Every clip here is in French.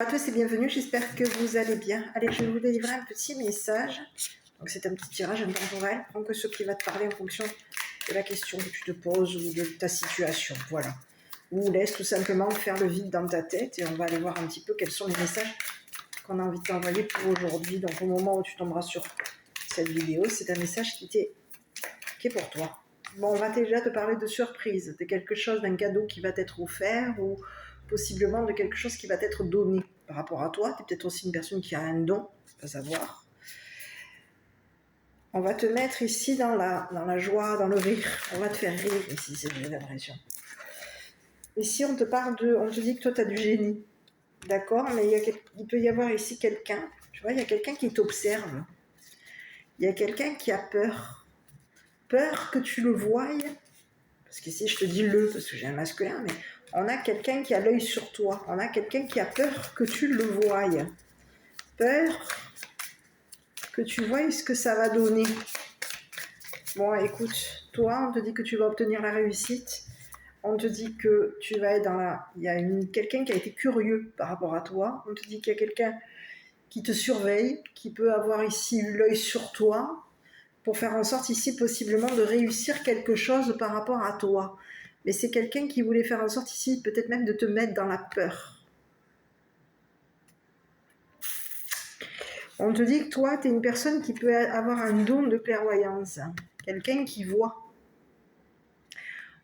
Bonjour à tous et bienvenue, j'espère que vous allez bien. Allez, je vais vous délivrer un petit message. Donc c'est un petit tirage intemporel, prends que ce qui va te parler en fonction de la question que tu te poses ou de ta situation, voilà. Ou laisse tout simplement faire le vide dans ta tête et on va aller voir un petit peu quels sont les messages qu'on a envie de t'envoyer pour aujourd'hui. Donc au moment où tu tomberas sur cette vidéo, c'est un message qui est pour toi. Bon, on va déjà te parler de surprise, de quelque chose, d'un cadeau qui va t'être offert ou possiblement de quelque chose qui va t'être donné par rapport à toi. Tu es peut-être aussi une personne qui a un don, à savoir. On va te mettre ici dans la joie, dans le rire. On va te faire rire ici, c'est j'ai l'impression. Ici, on te dit que toi, tu as du génie. D'accord, mais il peut y avoir ici quelqu'un, tu vois, il y a quelqu'un qui t'observe. Il y a quelqu'un qui a peur. Peur que tu le voies. Parce qu'ici, je te dis le, parce que j'ai un masculin, mais on a quelqu'un qui a l'œil sur toi. On a quelqu'un qui a peur que tu le voies. Peur que tu voies ce que ça va donner. Bon, écoute, toi, on te dit que tu vas obtenir la réussite. On te dit que tu vas être dans la... Il y a quelqu'un qui a été curieux par rapport à toi. On te dit qu'il y a quelqu'un qui te surveille, qui peut avoir ici l'œil sur toi, pour faire en sorte ici possiblement de réussir quelque chose par rapport à toi. Mais c'est quelqu'un qui voulait faire en sorte ici peut-être même de te mettre dans la peur. On te dit que toi, tu es une personne qui peut avoir un don de clairvoyance, quelqu'un qui voit.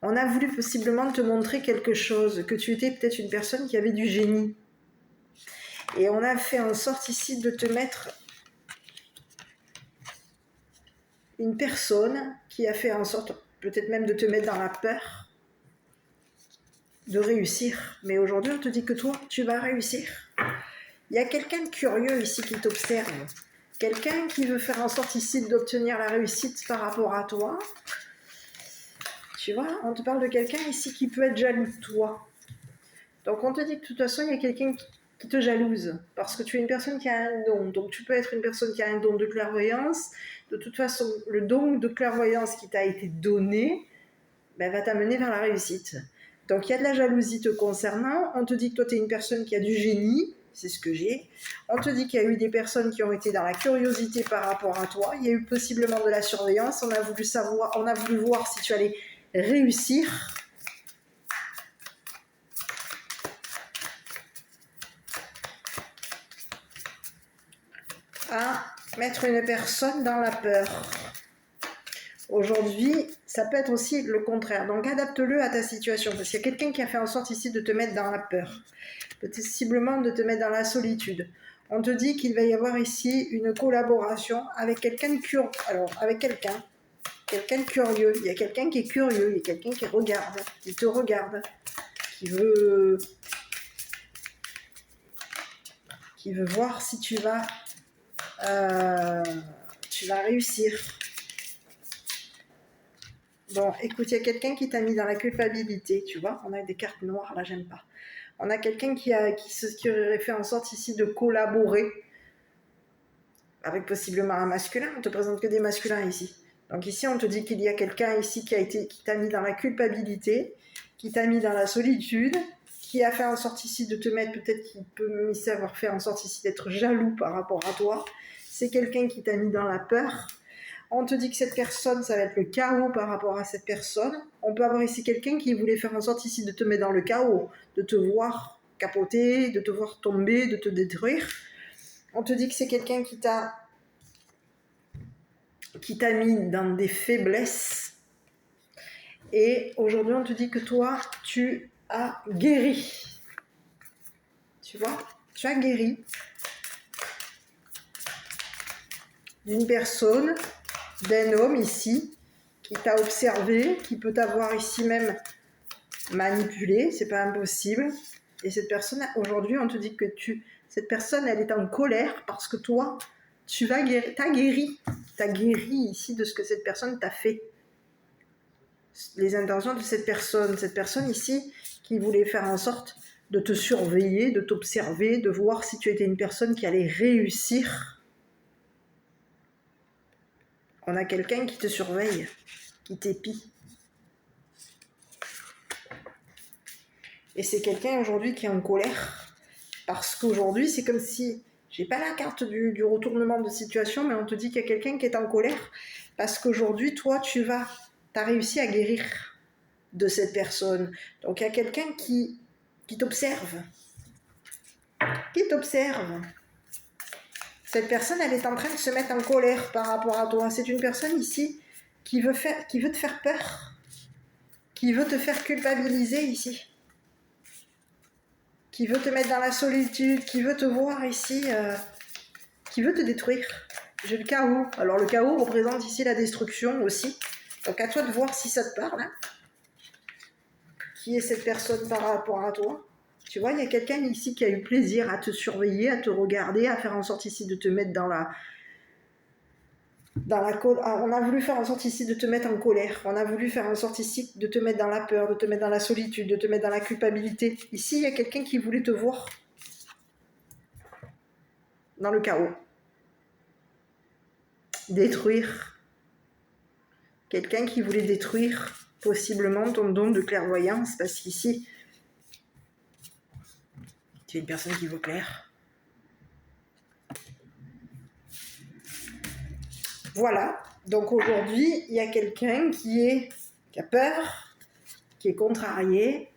On a voulu possiblement te montrer quelque chose, que tu étais peut-être une personne qui avait du génie. Et on a fait en sorte ici de te mettre une personne qui a fait en sorte peut-être même de te mettre dans la peur de réussir. Mais aujourd'hui, on te dit que toi, tu vas réussir. Il y a quelqu'un de curieux ici qui t'observe. Quelqu'un qui veut faire en sorte ici d'obtenir la réussite par rapport à toi. Tu vois, on te parle de quelqu'un ici qui peut être jaloux de toi. Donc on te dit que de toute façon, il y a quelqu'un qui te jalouse. Parce que tu es une personne qui a un don. Donc tu peux être une personne qui a un don de clairvoyance. De toute façon, le don de clairvoyance qui t'a été donné va t'amener vers la réussite. Donc il y a de la jalousie te concernant. On te dit que toi, tu es une personne qui a du génie. C'est ce que j'ai. On te dit qu'il y a eu des personnes qui ont été dans la curiosité par rapport à toi. Il y a eu possiblement de la surveillance. On a voulu voir si tu allais réussir. À mettre une personne dans la peur. Aujourd'hui, ça peut être aussi le contraire. Donc adapte-le à ta situation. Parce qu'il y a quelqu'un qui a fait en sorte ici de te mettre dans la peur. Possiblement de te mettre dans la solitude. On te dit qu'il va y avoir ici une collaboration avec quelqu'un de curieux. Alors, avec quelqu'un de curieux. Il y a quelqu'un qui est curieux, il y a quelqu'un qui regarde, qui te regarde, qui veut voir si tu vas réussir. Bon, écoute, il y a quelqu'un qui t'a mis dans la culpabilité, tu vois. On a des cartes noires, là, j'aime pas. On a quelqu'un qui aurait fait en sorte ici de collaborer avec possiblement un masculin. On te présente que des masculins ici. Donc ici, on te dit qu'il y a quelqu'un ici qui t'a mis dans la culpabilité, qui t'a mis dans la solitude, qui a fait en sorte ici de te mettre, peut-être qu'il peut ici avoir fait en sorte ici d'être jaloux par rapport à toi. C'est quelqu'un qui t'a mis dans la peur. On te dit que cette personne, ça va être le chaos par rapport à cette personne. On peut avoir ici quelqu'un qui voulait faire en sorte ici de te mettre dans le chaos, de te voir capoter, de te voir tomber, de te détruire. On te dit que c'est quelqu'un qui t'a mis dans des faiblesses. Et aujourd'hui, on te dit que toi, tu as guéri. Tu vois, tu as guéri d'une personne, d'un homme ici, qui t'a observé, qui peut t'avoir ici même manipulé, c'est pas impossible. Et cette personne, aujourd'hui, on te dit que cette personne, elle est en colère parce que toi, t'as guéri ici de ce que cette personne t'a fait. Les intentions de cette personne ici, qui voulait faire en sorte de te surveiller, de t'observer, de voir si tu étais une personne qui allait réussir. On a quelqu'un qui te surveille, qui t'épie. Et c'est quelqu'un aujourd'hui qui est en colère Parce qu'aujourd'hui, c'est comme si, j'ai pas la carte du retournement de situation, mais on te dit qu'il y a quelqu'un qui est en colère, parce qu'aujourd'hui, toi, t'as réussi à guérir de cette personne. Donc il y a quelqu'un qui t'observe. Qui t'observe. Cette personne, elle est en train de se mettre en colère par rapport à toi. C'est une personne ici qui veut te faire peur, qui veut te faire culpabiliser ici, qui veut te mettre dans la solitude, qui veut te voir ici, qui veut te détruire. J'ai le chaos. Alors le chaos représente ici la destruction aussi. Donc à toi de voir si ça te parle. Hein. Qui est cette personne par rapport à toi? Tu vois, il y a quelqu'un ici qui a eu plaisir à te surveiller, à te regarder, à faire en sorte ici de te mettre dans la on a voulu faire en sorte ici de te mettre en colère. On a voulu faire en sorte ici de te mettre dans la peur, de te mettre dans la solitude, de te mettre dans la culpabilité. Ici, il y a quelqu'un qui voulait te voir dans le chaos. Détruire. Quelqu'un qui voulait détruire possiblement ton don de clairvoyance, parce qu'ici, tu es une personne qui voit clair. Voilà, donc aujourd'hui, il y a quelqu'un qui a peur, qui est contrarié,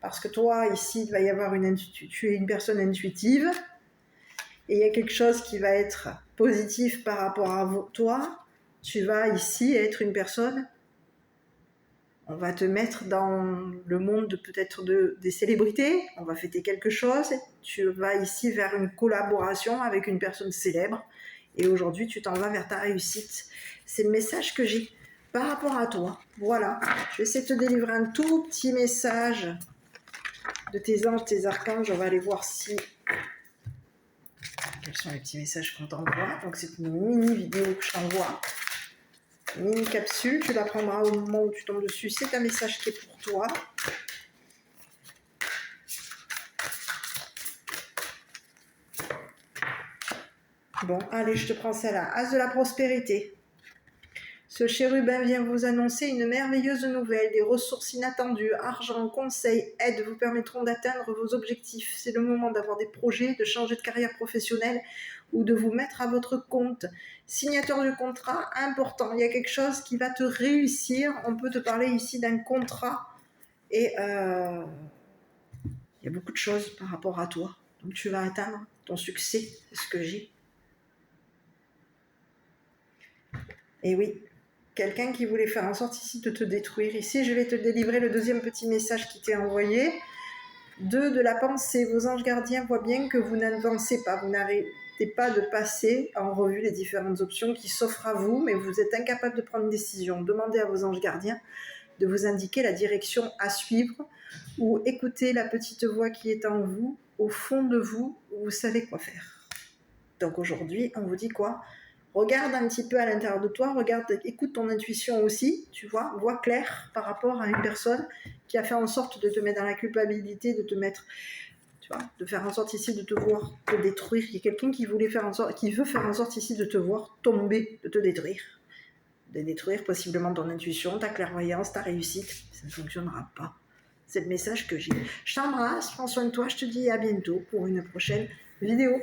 parce que toi, ici, il va y avoir tu es une personne intuitive, et il y a quelque chose qui va être positif par rapport à toi. Tu vas ici être une personne, on va te mettre dans le monde peut-être des célébrités, on va fêter quelque chose, tu vas ici vers une collaboration avec une personne célèbre, et aujourd'hui, tu t'en vas vers ta réussite. C'est le message que j'ai par rapport à toi. Voilà. Je vais essayer de te délivrer un tout petit message de tes anges, tes archanges. On va aller voir quels sont les petits messages qu'on t'envoie. Donc, c'est une mini vidéo que je t'envoie. Une mini capsule. Tu la prendras au moment où tu tombes dessus. C'est un message qui est pour toi. Bon, allez, je te prends celle-là. As de la prospérité. Ce chérubin vient vous annoncer une merveilleuse nouvelle. Des ressources inattendues, argent, conseils, aides vous permettront d'atteindre vos objectifs. C'est le moment d'avoir des projets, de changer de carrière professionnelle ou de vous mettre à votre compte. Signature du contrat, important. Il y a quelque chose qui va te réussir. On peut te parler ici d'un contrat. Et il y a beaucoup de choses par rapport à toi. Donc tu vas atteindre ton succès. C'est ce que j'ai. Et oui, quelqu'un qui voulait faire en sorte ici de te détruire. Ici, je vais te délivrer le deuxième petit message qui t'est envoyé. 2 de la pensée. Vos anges gardiens voient bien que vous n'avancez pas. Vous n'arrêtez pas de passer en revue les différentes options qui s'offrent à vous, mais vous êtes incapable de prendre une décision. Demandez à vos anges gardiens de vous indiquer la direction à suivre ou écoutez la petite voix qui est en vous, au fond de vous, où vous savez quoi faire. Donc aujourd'hui, on vous dit quoi ? Regarde un petit peu à l'intérieur de toi, écoute ton intuition aussi, tu vois clair par rapport à une personne qui a fait en sorte de te mettre dans la culpabilité, de te mettre, tu vois, de faire en sorte ici de te voir te détruire. Il y a quelqu'un qui veut faire en sorte ici de te voir tomber, de te détruire. De détruire possiblement ton intuition, ta clairvoyance, ta réussite. Ça ne fonctionnera pas. C'est le message que j'ai. Je t'embrasse, prends soin de toi, je te dis à bientôt pour une prochaine vidéo.